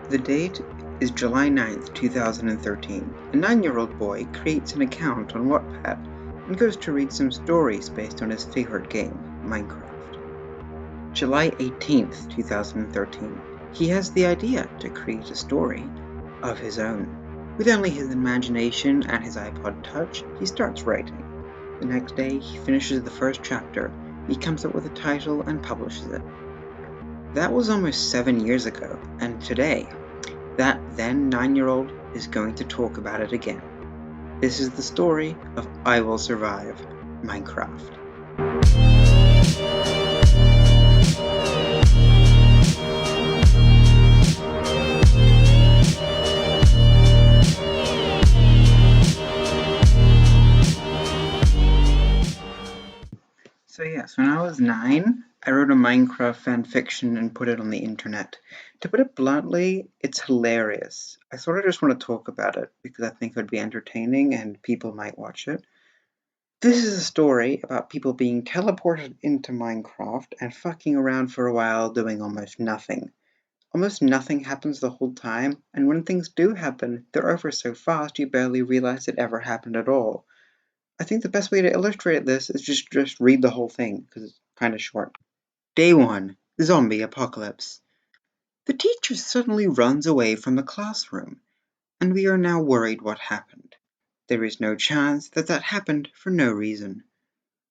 The date is July 9th, 2013. A 9-year-old boy creates an account on Wattpad and goes to read some stories based on his favorite game, Minecraft. July 18th, 2013. He has the idea to create a story of his own. With only his imagination and his iPod Touch, he starts writing. The next day, he finishes the first chapter, he comes up with a title and publishes it. That was almost 7 years ago, and today, that then 9-year-old is going to talk about it again. This is the story of I Will Survive Minecraft. So yes, when I was 9, I wrote a Minecraft fanfiction and put it on the internet. To put it bluntly, it's hilarious. I sort of just want to talk about it because I think it would be entertaining and people might watch it. This is a story about people being teleported into Minecraft and fucking around for a while doing almost nothing. Almost nothing happens the whole time, and when things do happen, they're over so fast you barely realize it ever happened at all. I think the best way to illustrate this is just read the whole thing, because it's kind of short. Day 1. Zombie Apocalypse. The teacher suddenly runs away from the classroom, and we are now worried what happened. There is no chance that happened for no reason.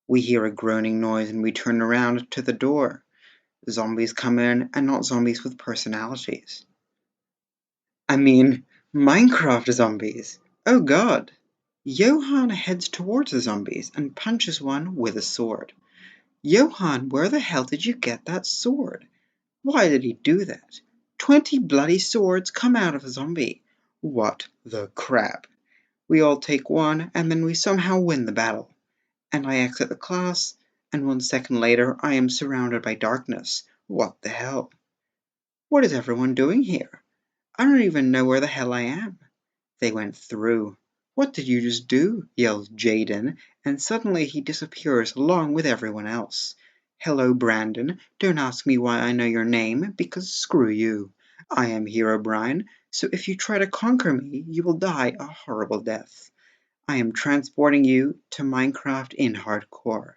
We hear a groaning noise and we turn around to the door. Zombies come in, and not zombies with personalities. I mean, Minecraft zombies! Oh god! Johann heads towards the zombies and punches one with a sword. Johann, where the hell did you get that sword? Why did he do that? 20 bloody swords come out of a zombie. What the crap? We all take one, and then we somehow win the battle. And I exit the class, and 1 second later I am surrounded by darkness. What the hell? What is everyone doing here? I don't even know where the hell I am. They went through. What did you just do? Yells Jaden, and suddenly he disappears along with everyone else. Hello, Brandon. Don't ask me why I know your name, because screw you. I am Herobrine, so if you try to conquer me, you will die a horrible death. I am transporting you to Minecraft in hardcore.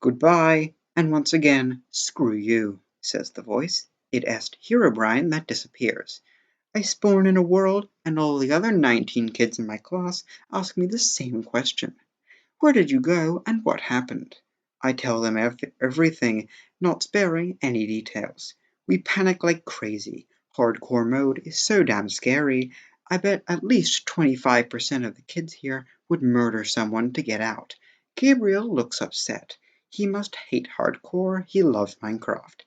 Goodbye, and once again, screw you, says the voice. It est Herobrine that disappears. I spawn in a world, and all the other 19 kids in my class ask me the same question. Where did you go, and what happened? I tell them everything, not sparing any details. We panic like crazy. Hardcore mode is so damn scary. I bet at least 25% of the kids here would murder someone to get out. Gabriel looks upset. He must hate hardcore. He loves Minecraft.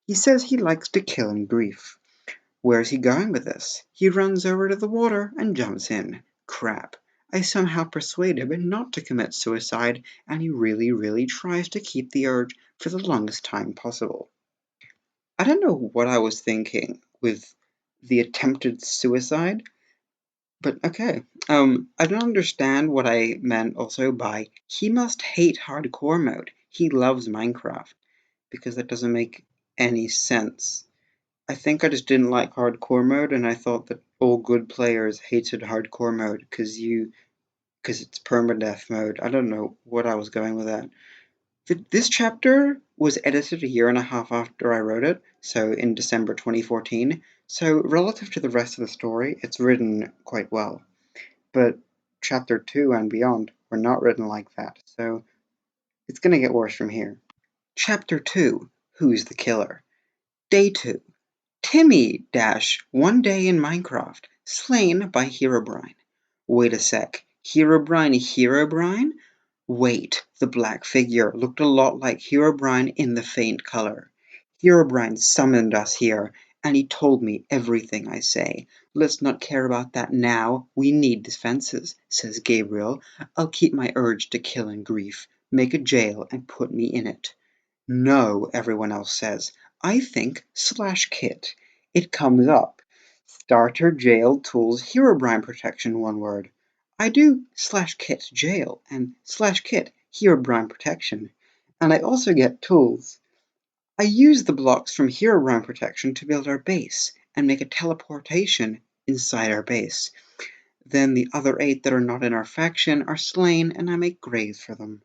He says he likes to kill in grief. Where's he going with this? He runs over to the water and jumps in. Crap. I somehow persuade him not to commit suicide, and he really tries to keep the urge for the longest time possible. I don't know what I was thinking with the attempted suicide, but okay. I don't understand what I meant also by he must hate hardcore mode. He loves Minecraft, because that doesn't make any sense. I think I just didn't like hardcore mode, and I thought that all good players hated hardcore mode because it's permadeath mode. I don't know what I was going with that. This chapter was edited a year and a half after I wrote it, so in December 2014. So relative to the rest of the story, it's written quite well. But chapter 2 and beyond were not written like that, so it's gonna get worse from here. Chapter 2: Who's the Killer? Day 2. Timmy - 1 day in Minecraft, slain by Herobrine. Wait a sec, Herobrine? Wait, the black figure looked a lot like Herobrine in the faint color. Herobrine summoned us here, and he told me everything I say. Let's not care about that now, we need defenses, says Gabriel. I'll keep my urge to kill in grief. Make a jail and put me in it. No, everyone else says. I think /kit. It comes up. Starter jail tools Herobrine protection, one word. I do /kit jail and /kit Herobrine protection. And I also get tools. I use the blocks from Herobrine protection to build our base, and make a teleportation inside our base. Then the other 8 that are not in our faction are slain, and I make graves for them.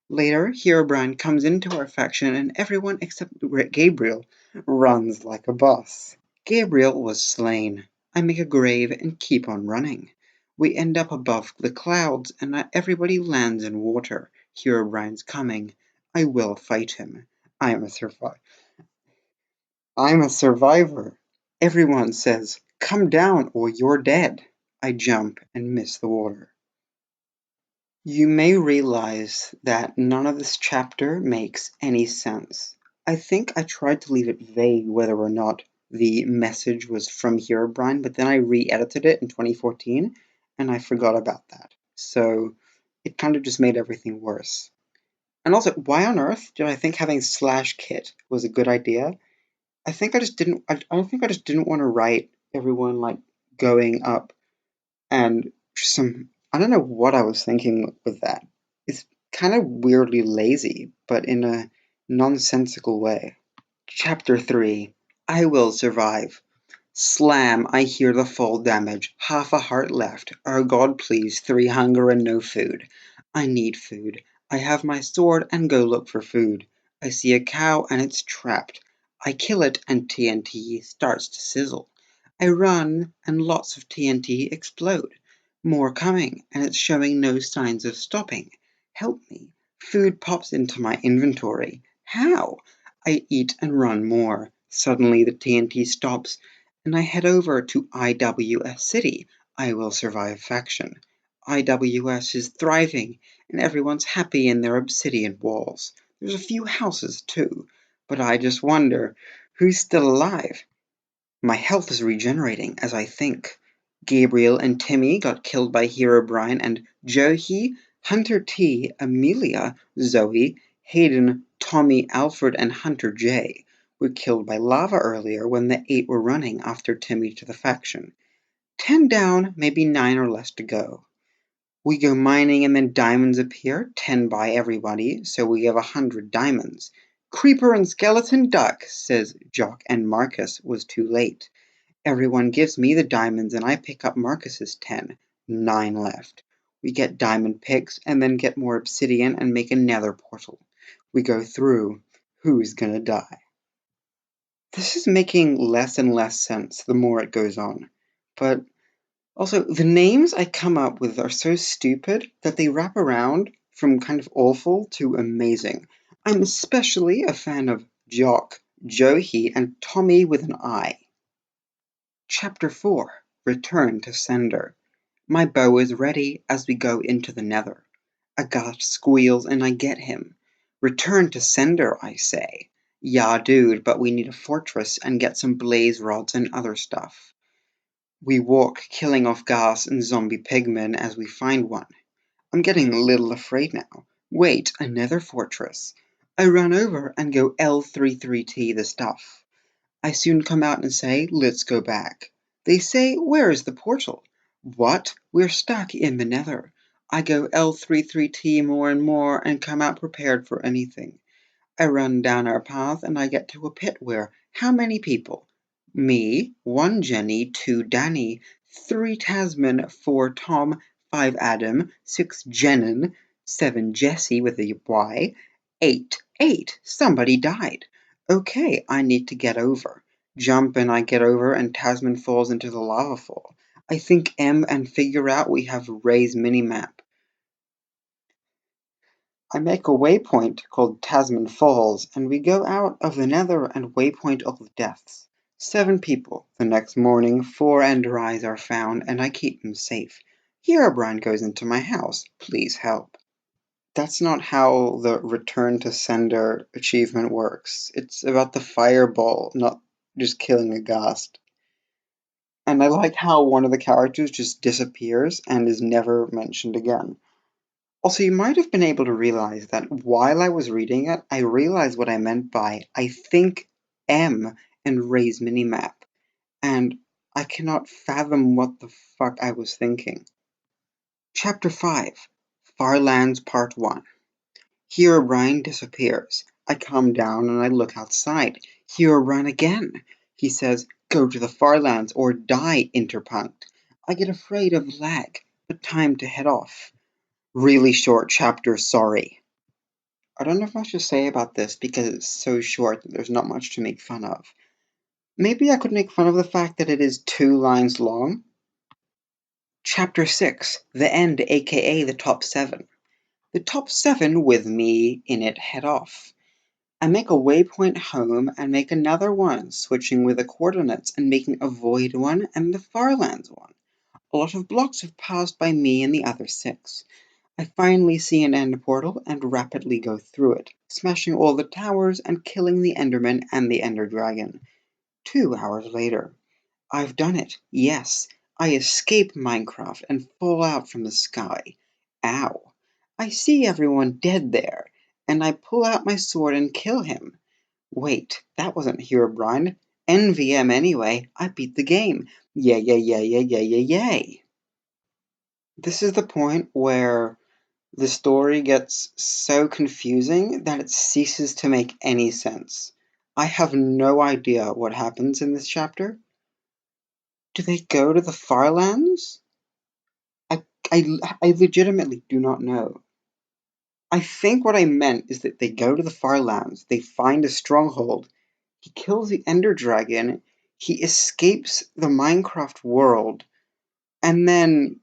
Later, Herobrine comes into our faction, and everyone except Gabriel runs like a boss. Gabriel was slain. I make a grave and keep on running. We end up above the clouds, and everybody lands in water. Herobrine's coming. I will fight him. I'm a survivor. I'm a survivor. Everyone says, "Come down or you're dead." I jump and miss the water. You may realize that none of this chapter makes any sense. I think I tried to leave it vague whether or not the message was from Herobrine, but then I re-edited it in 2014 and I forgot about that. So it kind of just made everything worse. And also, why on earth did I think having /kit was a good idea? I think I just didn't. I think I just didn't want to write everyone like going up and some. I don't know what I was thinking with that. It's kind of weirdly lazy, but in a nonsensical way. Chapter 3. I will survive. Slam, I hear the fall damage. Half a heart left. Oh God, please, 3 hunger and no food. I need food. I have my sword and go look for food. I see a cow and it's trapped. I kill it and TNT starts to sizzle. I run and lots of TNT explode. More coming and it's showing no signs of stopping. Help me. Food pops into my inventory. How? I eat and run more. Suddenly the TNT stops and I head over to IWS City, I Will Survive faction. IWS is thriving, and everyone's happy in their obsidian walls. There's a few houses, too, but I just wonder, who's still alive? My health is regenerating as I think. Gabriel and Timmy got killed by Herobrine, and Johi, Hunter T, Amelia, Zoe, Hayden, Tommy, Alfred, and Hunter J were killed by lava earlier when the 8 were running after Timmy to the faction. 10 down, maybe 9 or less to go. We go mining and then diamonds appear, 10 by everybody, so we have 100 diamonds. Creeper and skeleton duck, says Jock, and Marcus was too late. Everyone gives me the diamonds and I pick up Marcus's 10. 9 left. We get diamond picks and then get more obsidian and make a nether portal. We go through. Who's gonna die? This is making less and less sense the more it goes on. But also, the names I come up with are so stupid that they wrap around from kind of awful to amazing. I'm especially a fan of Jock, Johi, and Tommy with an I. Chapter 4. Return to Sender. My bow is ready as we go into the nether. A ghost squeals and I get him. Return to Sender, I say. Yeah, dude, but we need a fortress and get some blaze rods and other stuff. We walk, killing off ghast and zombie pigmen as we find one. I'm getting a little afraid now. Wait, another fortress. I run over and go L33T the stuff. I soon come out and say, let's go back. They say, where is the portal? What? We're stuck in the nether. I go L33T more and more and come out prepared for anything. I run down our path and I get to a pit where, how many people? Me, 1 Jenny, 2 Danny, 3 Tasman, 4 Tom, 5 Adam, 6 Jenin, 7 Jesse with a Y, 8. Somebody died. Okay, I need to get over. Jump and I get over and Tasman falls into the lava fall. I think M and figure out we have Ray's minimap. I make a waypoint called Tasman Falls, and we go out of the nether and waypoint all the deaths. 7 people. The next morning, 4 Ender Eyes are found, and I keep them safe. Herobrine goes into my house. Please help. That's not how the Return to Sender achievement works. It's about the fireball, not just killing a ghast. And I like how one of the characters just disappears and is never mentioned again. Also, you might have been able to realize that while I was reading it, I realized what I meant by I think M and Ray's minimap, and I cannot fathom what the fuck I was thinking. Chapter 5. Farlands Part 1. Herobrine disappears. I calm down and I look outside. Herobrine again. He says, Go to the far lands or die, Interpunct. I get afraid of lag, but time to head off. Really short chapter, sorry. I don't know if much to say about this because it's so short that there's not much to make fun of. Maybe I could make fun of the fact that it is 2 lines long. Chapter 6, The End, aka the Top 7. The top 7 with me in it head off. I make a waypoint home and make another one, switching with the coordinates and making a void one and the farlands one. A lot of blocks have passed by me and the other 6. I finally see an end portal and rapidly go through it, smashing all the towers and killing the Enderman and the Ender Dragon. 2 hours later. I've done it, yes. I escape Minecraft and fall out from the sky. Ow. I see everyone dead there, and I pull out my sword and kill him. Wait, that wasn't Herobrine. NVM anyway, I beat the game. Yay, yay, yay, yay, yay, yay, yay. This is the point where the story gets so confusing that it ceases to make any sense. I have no idea what happens in this chapter. Do they go to the Farlands? I, I legitimately do not know. I think what I meant is that they go to the Farlands, they find a stronghold, he kills the Ender Dragon, he escapes the Minecraft world, and then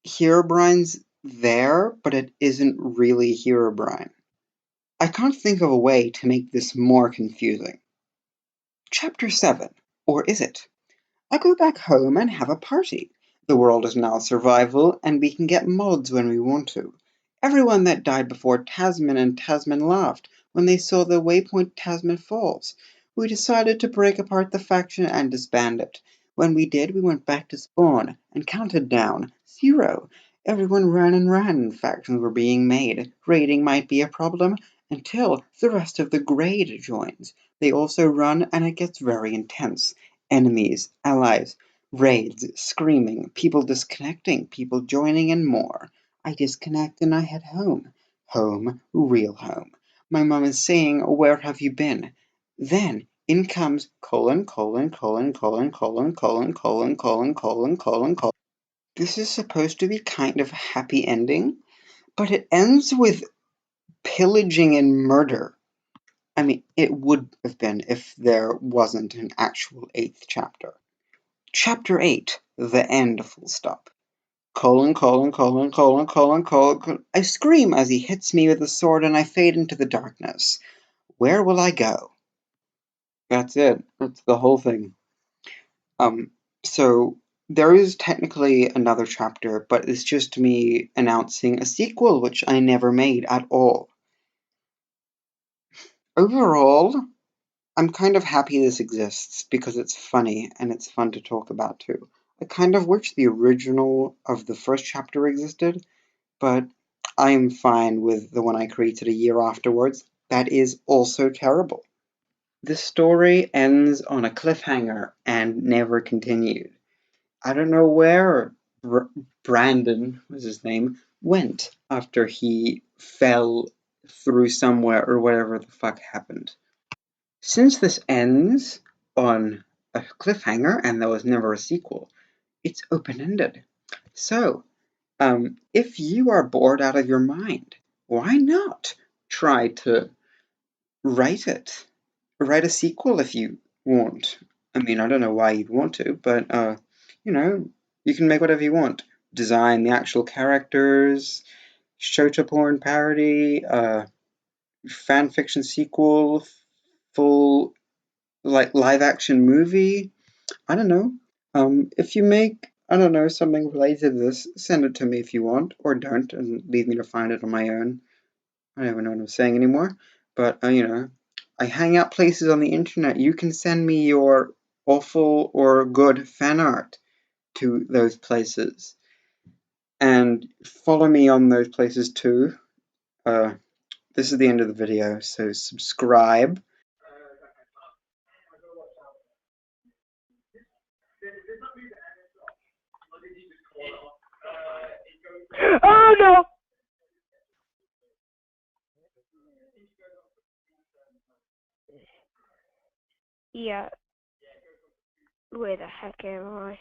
Herobrine's there, but it isn't really Herobrine. I can't think of a way to make this more confusing. Chapter 7. Or is it? I go back home and have a party. The world is now survival, and we can get mods when we want to. Everyone that died before Tasman and Tasman laughed when they saw the waypoint Tasman Falls. We decided to break apart the faction and disband it. When we did, we went back to spawn and counted down 0. Everyone ran and ran. Factions were being made. Raiding might be a problem until the rest of the grade joins. They also run, and it gets very intense. Enemies, allies, raids, screaming, people disconnecting, people joining, and more. I disconnect and I head home. Home, real home. My mom is saying, "Where have you been?" Then in comes colon, colon, colon, colon, colon, colon, colon, colon, colon, colon, colon. This is supposed to be kind of a happy ending, but it ends with pillaging and murder. I mean, it would have been if there wasn't an actual 8th chapter. Chapter 8, The End, full stop. Colon, colon, colon, colon, colon, colon. I scream as he hits me with the sword and I fade into the darkness. Where will I go? That's it. That's the whole thing. So there is technically another chapter, but it's just me announcing a sequel, which I never made at all. Overall, I'm kind of happy this exists because it's funny and it's fun to talk about too. I kind of wish the original of the first chapter existed, but I am fine with the one I created a year afterwards. That is also terrible. This story ends on a cliffhanger and never continued. I don't know where Brandon, was his name, went after he fell through somewhere or whatever the fuck happened. Since this ends on a cliffhanger and there was never a sequel, it's open-ended. So, if you are bored out of your mind, why not try to write it? Write a sequel if you want. I mean, I don't know why you'd want to, but, you can make whatever you want. Design the actual characters, shoutout porn parody, fanfiction sequel, full live action movie. I don't know. If you make, I don't know, something related to this, send it to me if you want, or don't, and leave me to find it on my own. I don't even know what I'm saying anymore. But, I hang out places on the internet. You can send me your awful or good fan art to those places. And follow me on those places too. This is the end of the video, so subscribe. Oh no! Yeah. Where the heck am I?